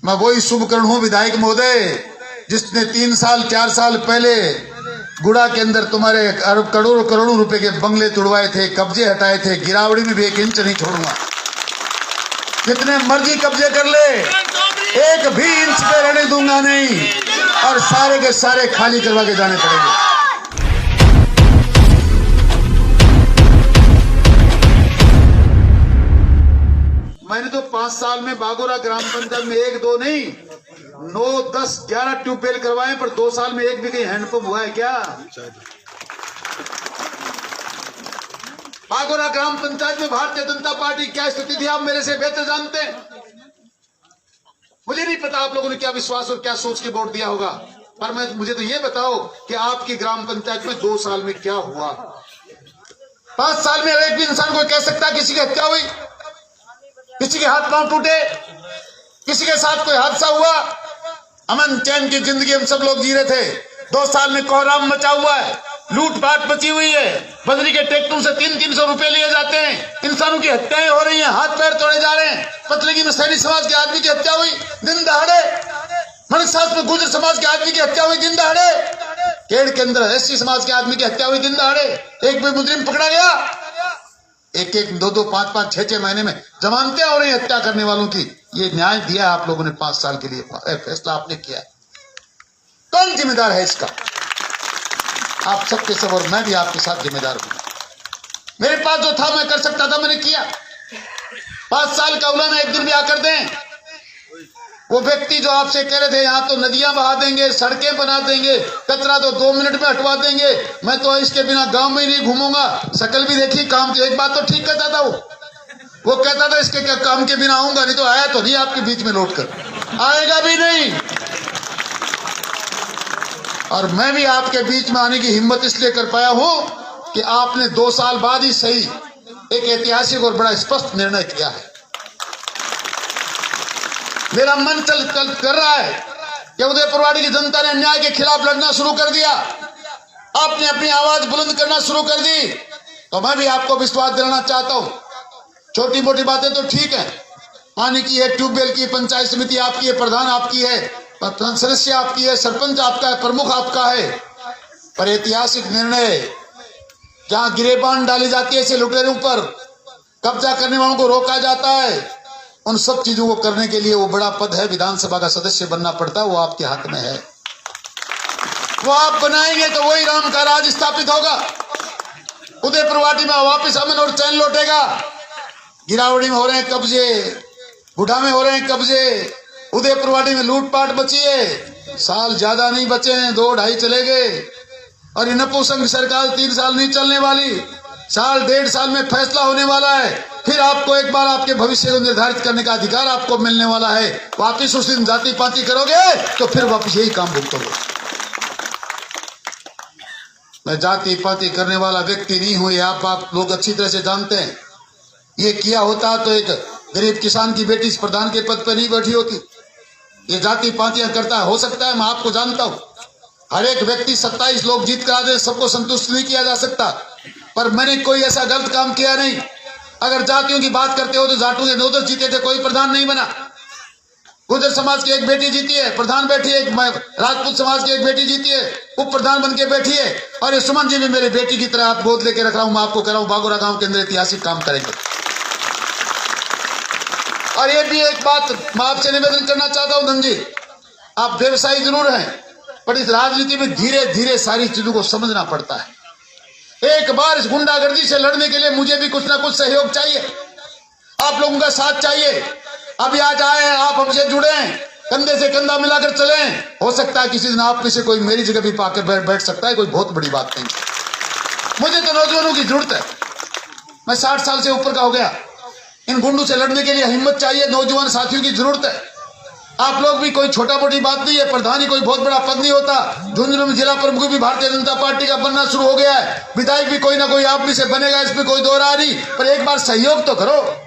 मैं वही शुभकर्ण हूं विधायक महोदय जिसने 3 साल 4 साल पहले गुड़ा के अंदर तुम्हारे करोड़ों करोड़ों रुपए के बंगले तुड़वाए थे, कब्जे हटाए थे। गिरावड़ी में भी 1 इंच नहीं छोड़ूंगा। जितने मर्जी कब्जे कर ले, 1 भी इंच पे रहने दूंगा नहीं, और सारे के सारे खाली करवा के जाने पड़ेंगे। मैंने तो 5 साल में बागोरा ग्राम पंचायत में 1 2 नहीं 9 10 11 ट्यूबवेल करवाए, पर 2 साल में एक भी कहीं हैंडपंप हुआ है क्या? बागोरा ग्राम पंचायत में भारतीय जनता पार्टी क्या स्थिति थी आप मेरे से बेहतर जानते हैं। मुझे नहीं पता आप लोगों ने क्या विश्वास और क्या सोच के वोट दिया होगा, पर मुझे तो ये बताओ कि आपकी ग्राम पंचायत में 2 साल में क्या हुआ। 5 साल में एक भी इंसान को कह सकता किसी की हत्या हुई, किसी के हाथ पांव टूटे, किसी के साथ कोई हादसा हुआ? अमन चैन की जिंदगी हम सब लोग जी रहे थे। 2 साल में कोहराम मचा हुआ है, लूटपाट मची हुई है, बजरी के ट्रैक्टरों से 300-300 रुपए लिए जाते हैं, इंसानों की हत्याएं हो रही हैं, हाथ पैर तोड़े जा रहे हैं। पतलगी में सैनी समाज के आदमी की हत्या हुई दिन दहाड़े, मणिसास में गुर्जर समाज के आदमी की हत्या हुई दिन दहाड़े, केड़ के अंदर एससी समाज के आदमी की हत्या हुई दिन दहाड़े। एक भी मुजरिम पकड़ा गया? 1-1 2-2 5-5 6-6 महीने में जमानतें हो रही हत्या करने वालों की। ये न्याय दिया आप लोगों ने 5 साल के लिए, फैसला आपने किया। कौन जिम्मेदार है इसका? आप सबके सब, और मैं भी आपके साथ जिम्मेदार हूं। मेरे पास जो था मैं कर सकता था, मैंने किया। 5 साल का उलाना एक दिन भी आकर दें। वो व्यक्ति जो आपसे कह रहे थे यहाँ तो नदियां बहा देंगे, सड़कें बना देंगे, कचरा तो 2 मिनट में हटवा देंगे, मैं तो इसके बिना गांव में ही नहीं घूमूंगा। शकल भी देखी, काम की एक बात तो ठीक कहता था वो कहता था इसके क्या काम के बिना आऊंगा, नहीं तो आया तो नहीं आपके बीच में लौट कर, आएगा भी नहीं। और मैं भी आपके बीच में आने की हिम्मत इसलिए कर पाया हूं कि आपने 2 साल बाद ही सही एक ऐतिहासिक और बड़ा स्पष्ट निर्णय किया है। मेरा मन चल कर रहा है कि उदयपुरवाड़ी की जनता ने अन्याय के खिलाफ लड़ना शुरू कर दिया, आपने अपनी आवाज बुलंद करना शुरू कर दी, तो मैं भी आपको विश्वास दिलाना चाहता हूं। छोटी मोटी बातें तो ठीक है, पानी की है, ट्यूबवेल की, पंचायत समिति आपकी है, प्रधान आपकी है, सदस्य आपकी है, सरपंच आपका है, प्रमुख आपका है, पर ऐतिहासिक निर्णय जहां गिरेबान डाली जाती है ऐसे लुटेरों पर, कब्जा करने वालों को रोका जाता है, उन सब चीजों को करने के लिए वो बड़ा पद है, विधानसभा का सदस्य बनना पड़ता है, वो आपके हाथ में है। वो आप बनाएंगे तो वही राम का राज स्थापित होगा। उदयपुरवाड़ी में वापिस अमन और चैन लौटेगा। गिरावड़ी में हो रहे हैं कब्जे, बुढ़ा में हो रहे हैं कब्जे, उदयपुरवाड़ी में लूटपाट बची है। साल ज्यादा नहीं बचे हैं, 2-2.5 चले गए, और ये नपुंसक सरकार 3 साल नहीं चलने वाली, 1.5 साल में फैसला होने वाला है। फिर आपको एक बार आपके भविष्य को निर्धारित करने का अधिकार आपको मिलने वाला है। वापिस उस दिन जाति पाति करोगे तो फिर वापिस यही काम भुगतोगे। मैं जाति पाति करने वाला व्यक्ति नहीं हूं, ये आप लोग अच्छी तरह से जानते हैं। ये किया होता तो एक गरीब किसान की बेटी इस प्रधान के पद पर नहीं बैठी होती। ये जाति पातियां करता है, हो सकता है, मैं आपको जानता हूं। हर एक व्यक्ति 27 लोग जीत करा दे, सबको संतुष्ट नहीं किया जा सकता, पर मैंने कोई ऐसा गलत काम किया नहीं। अगर जातियों की बात करते हो तो जाटों के 9 जीते थे, कोई प्रधान नहीं बना। गुर्जर समाज की एक बेटी जीती है, प्रधान बैठी है, राजपूत समाज की एक बेटी जीती है, उप प्रधान बन के बैठी है, और ये सुमन जी भी मेरी बेटी की तरह आप गोद लेके रख रहा हूं। मैं आपको कह रहा हूं बागोरा गांव के अंदर ऐतिहासिक काम करेंगे। और ये भी एक बात मैं आपसे निवेदन करना चाहता हूं, धन जी, आप व्यवसायी जरूर हैं, पर इस राजनीति में धीरे धीरे सारी चीजों को समझना पड़ता है। एक बार इस गुंडागर्दी से लड़ने के लिए मुझे भी कुछ ना कुछ सहयोग चाहिए, आप लोगों का साथ चाहिए। अभी आज आए हैं, आप हमसे जुड़े हैं, कंधे से कंधा मिलाकर चले। हो सकता है किसी दिन आप में से कोई मेरी जगह भी पाकर बैठ सकता है, कोई बहुत बड़ी बात नहीं। मुझे तो नौजवानों की जरूरत है, मैं 60 साल से ऊपर का हो गया। इन गुंडों से लड़ने के लिए हिम्मत चाहिए, नौजवान साथियों की जरूरत है। आप लोग भी, कोई छोटा मोटी बात नहीं है, प्रधान ही कोई बहुत बड़ा पद नहीं होता। झुंझुनू में जिला प्रमुख भी भारतीय जनता पार्टी का बनना शुरू हो गया है, विधायक भी कोई ना कोई आप भी से बनेगा, इसमें कोई दो राह नहीं, पर एक बार सहयोग तो करो।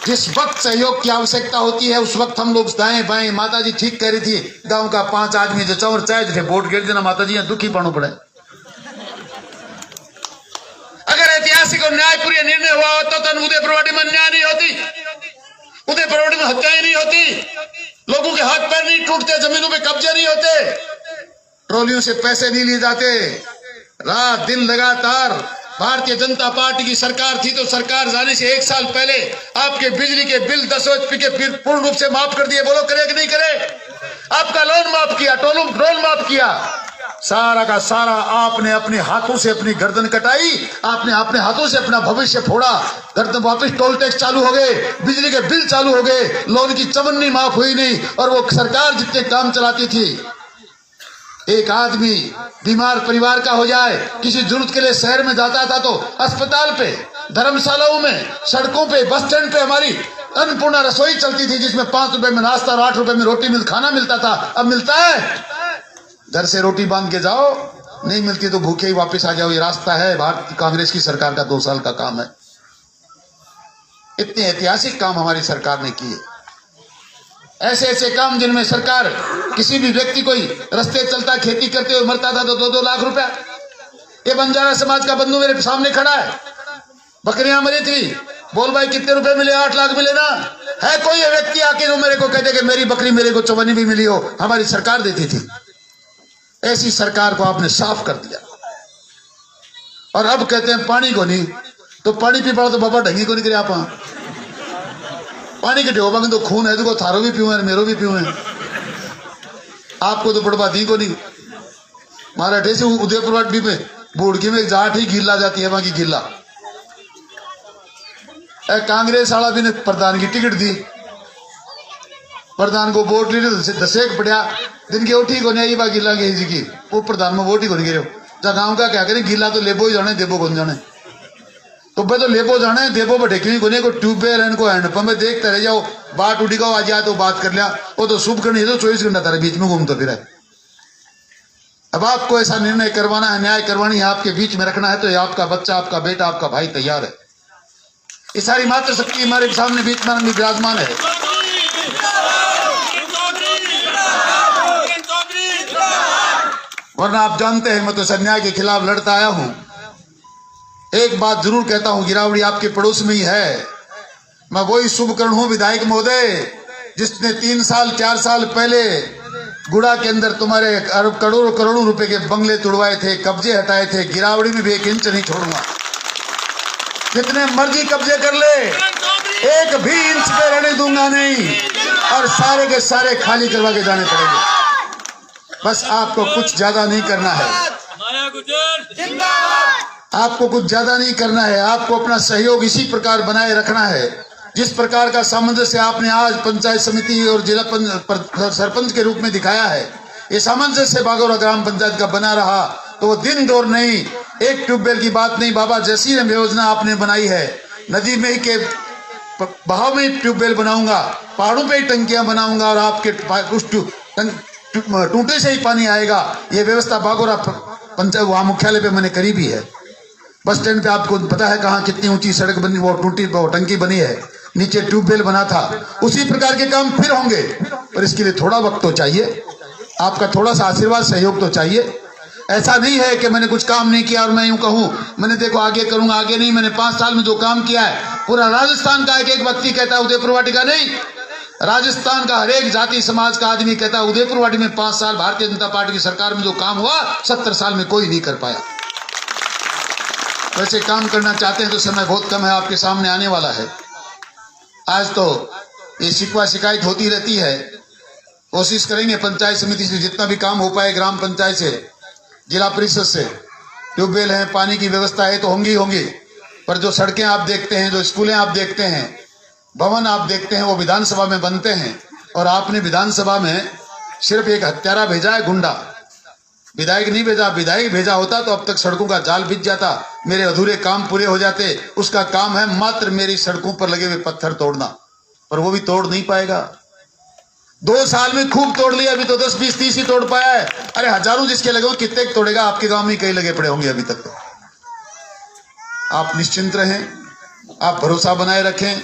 जिस वक्त सहयोग की आवश्यकता होती है उस वक्त हम लोग दाएं बाएं, माता जी ठीक कह रही थी, गांव का 5 आदमी जो चौर चाहे थे वोट गिर देना, माता जी यहाँ दुखी पड़ना पड़े। अगर ऐतिहासिक और न्यायपूर्ण निर्णय हुआ होता तो उदयपुरवाड़ी में न्याय नहीं होती। अपने प्रॉपर्टी में हत्याएं नहीं होती, लोगों के हाथ पैर नहीं टूटते, जमीनों पे कब्जे नहीं होते, ट्रॉलियों से पैसे नहीं लिए जाते। रात दिन लगातार भारतीय जनता पार्टी की सरकार थी, तो सरकार जाने से 1 साल पहले आपके बिजली के बिल 10 HP के बिल पूर्ण रूप से माफ कर दिए। बोलो करे कि नहीं करे? आपका लोन माफ किया, टोल माफ किया, सारा का सारा आपने अपने हाथों से अपनी गर्दन कटाई, आपने अपने हाथों से अपना भविष्य फोड़ा। गर्दन वापस टोल टैक्स चालू हो गए, बिजली के बिल चालू हो गए, लोन की चमन्नी माफ हुई नहीं। और वो सरकार जितने काम चलाती थी, एक आदमी बीमार परिवार का हो जाए, किसी जरूरत के लिए शहर में जाता था तो अस्पताल पे, धर्मशालाओं में, सड़कों पे, बस स्टैंड पे हमारी अन्नपूर्णा रसोई चलती थी, जिसमें 5 रुपए में नाश्ता और 8 रुपए में रोटी खाना मिलता था। अब मिलता है? घर से रोटी बांध के जाओ, नहीं मिलती तो भूखे ही वापस आ जाओ। ये रास्ता है भारतीय कांग्रेस की सरकार का 2 साल का काम है। इतने ऐतिहासिक काम हमारी सरकार ने किए, ऐसे ऐसे काम जिनमें सरकार किसी भी व्यक्ति कोई रास्ते चलता खेती करते हुए मरता था तो 2-2 लाख रुपया। ये बंजारा समाज का बंधु मेरे सामने खड़ा है, बकरियां मरी थी, बोल भाई कितने रुपए मिले? 8 लाख मिले ना? है कोई व्यक्ति आके जो मेरे को कहते कि मेरी बकरी मेरे को चौबनी भी मिली हो? हमारी सरकार देती थी। ऐसी सरकार को आपने साफ कर दिया। और अब कहते हैं पानी को नहीं, तो पानी पी पड़ा तो बाबा ढंगी को नहीं करे। आप पानी के ढोबा में तो खून है, तो थारो भी पीऊ है, मेरो भी पीऊ है, आपको तो बड़बा दी को नहीं। मराठे से उदयपुर वाटी में बुड़की में जाट ही गिल्ला जाती है, वहां की गिल्ला। कांग्रेस वाला भी ने प्रधान की टिकट दी, प्रधान को वोट ली, दसेक पड़ा दिन के वो ठीक होने आई बा गिला के जी की वो प्रधान में वोट ही होने गिरे। गाँव का क्या करें, गिला तो लेबो ही जाने, देबो कौन जाने। तो भाई तो लेबो जाने, देबो बैठे क्यों कोने को ट्यूबवेल इनको हैंडपंप में देखते रह जाओ, बात उठी का आ जाए तो बात कर लिया, वो तो शुभ करनी है तो 24 घंटा तारे बीच में घूमता फिर है। अब आपको ऐसा निर्णय करवाना है, न्याय करवानी है, आपके बीच में रखना है, तो ये आपका बच्चा, आपका बेटा, आपका भाई तैयार है। ये सारी मातृशक्ति हमारे सामने बीच में विराजमान है। वरना आप जानते हैं मैं तो अन्याय के खिलाफ लड़ता आया हूं। एक बात जरूर कहता हूं, गिरावड़ी आपके पड़ोस में ही है। मैं वही शुभकर्ण हूं विधायक महोदय, जिसने 3 साल 4 साल पहले गुड़ा के अंदर तुम्हारे करोड़ों रुपए के बंगले तोड़वाए थे, कब्जे हटाए थे। गिरावड़ी में भी 1 इंच नहीं छोड़ूंगा, जितने मर्जी कब्जे कर ले, 1 भी इंच पे रहने दूंगा नहीं, और सारे के सारे खाली करवा के जाने पड़ेंगे। बस आपको कुछ ज्यादा नहीं करना है, आपको कुछ ज्यादा नहीं करना है, आपको अपना सहयोग इसी प्रकार बनाए रखना है जिस प्रकार का सामंजस्य आपने आज पंचायत समिति और जिला सरपंच के रूप में दिखाया है। ये सामंजस्य बागोरा ग्राम पंचायत का बना रहा तो वो दिन दौर नहीं, एक ट्यूबवेल की बात नहीं, बाबा जैसी योजना आपने बनाई है, नदी में ही के बहाव में ही ट्यूबवेल बनाऊंगा, पहाड़ों पे ही टंकियां बनाऊंगा, और आपके टूटे से ही पानी आएगा। ये व्यवस्था बागोरा पंचायत वहां मुख्यालय पे मैंने करी भी है। बस स्टैंड पे आपको पता है कहाँ कितनी ऊंची सड़क बनी, वो टूटी वो टंकी बनी है, नीचे ट्यूबवेल बना था। उसी प्रकार के काम फिर होंगे, और इसके लिए थोड़ा वक्त तो चाहिए, आपका थोड़ा सा आशीर्वाद सहयोग तो चाहिए। ऐसा नहीं है कि मैंने कुछ काम नहीं किया और मैं यूं कहूं मैंने देखो आगे करूंगा, आगे नहीं। मैंने 5 साल में जो काम किया है, पूरा राजस्थान का एक व्यक्ति कहता है, उदयपुर वाटी का नहीं, राजस्थान का हर एक जाति समाज का आदमी कहता है उदयपुर वाटी में 5 साल भारतीय जनता पार्टी की सरकार में जो काम हुआ 70 साल में कोई नहीं कर पाया। वैसे काम करना चाहते हैं तो समय बहुत कम है, आपके सामने आने वाला है। आज तो ये शिकवा शिकायत होती रहती है, कोशिश करेंगे पंचायत समिति से जितना भी काम हो पाए, ग्राम पंचायत से, जिला परिषद से, ट्यूबवेल है, पानी की व्यवस्था है तो होंगी, पर जो सड़कें आप देखते हैं, जो स्कूलें आप देखते हैं, भवन आप देखते हैं, वो विधानसभा में बनते हैं। और आपने विधानसभा में सिर्फ एक हत्यारा भेजा है, गुंडा, विधायक नहीं भेजा। विधायक भेजा होता तो अब तक सड़कों का जाल बिछ जाता, मेरे अधूरे काम पूरे हो जाते। उसका काम है मात्र मेरी सड़कों पर लगे हुए पत्थर तोड़ना, पर वो भी तोड़ नहीं पाएगा। 2 साल में खूब तोड़ लिया, अभी तो 10, 20, 30 ही तोड़ पाया है। अरे हजारों जिसके लगे हो, कितने तोड़ेगा? आपके गांव में कई लगे पड़े होंगे अभी तक। तो आप निश्चिंत रहें, आप भरोसा बनाए रखें।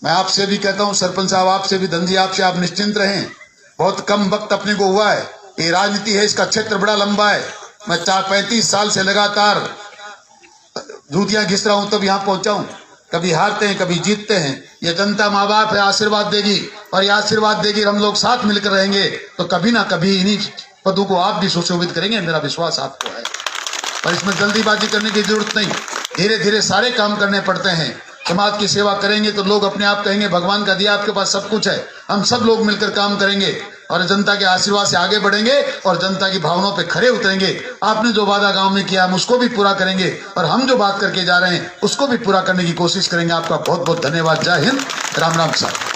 मैं आपसे भी कहता हूं, सरपंच साहब आपसे भी, धनजी आपसे, आप निश्चिंत रहें। बहुत कम वक्त अपने को हुआ है, ये राजनीति है, इसका क्षेत्र बड़ा लंबा है। मैं 35 साल से लगातार जूतियां घिस रहा हूं, तब यहां पहुंचा हूं। कभी हारते हैं, कभी जीतते हैं। ये जनता माँ बाप है, आशीर्वाद देगी, और ये आशीर्वाद देगी, हम लोग साथ मिलकर रहेंगे तो कभी ना कभी इन्हीं पदों को आप भी सुशोभित करेंगे, मेरा विश्वास आपको है। और इसमें जल्दीबाजी करने की जरूरत नहीं, धीरे धीरे सारे काम करने पड़ते हैं। समाज की सेवा करेंगे तो लोग अपने आप कहेंगे भगवान का दिया आपके पास सब कुछ है। हम सब लोग मिलकर काम करेंगे और जनता के आशीर्वाद से आगे बढ़ेंगे और जनता की भावनाओं पे खरे उतरेंगे। आपने जो वादा गांव में किया हम उसको भी पूरा करेंगे, और हम जो बात करके जा रहे हैं उसको भी पूरा करने की कोशिश करेंगे। आपका बहुत बहुत धन्यवाद। जय हिंद, राम राम साहब।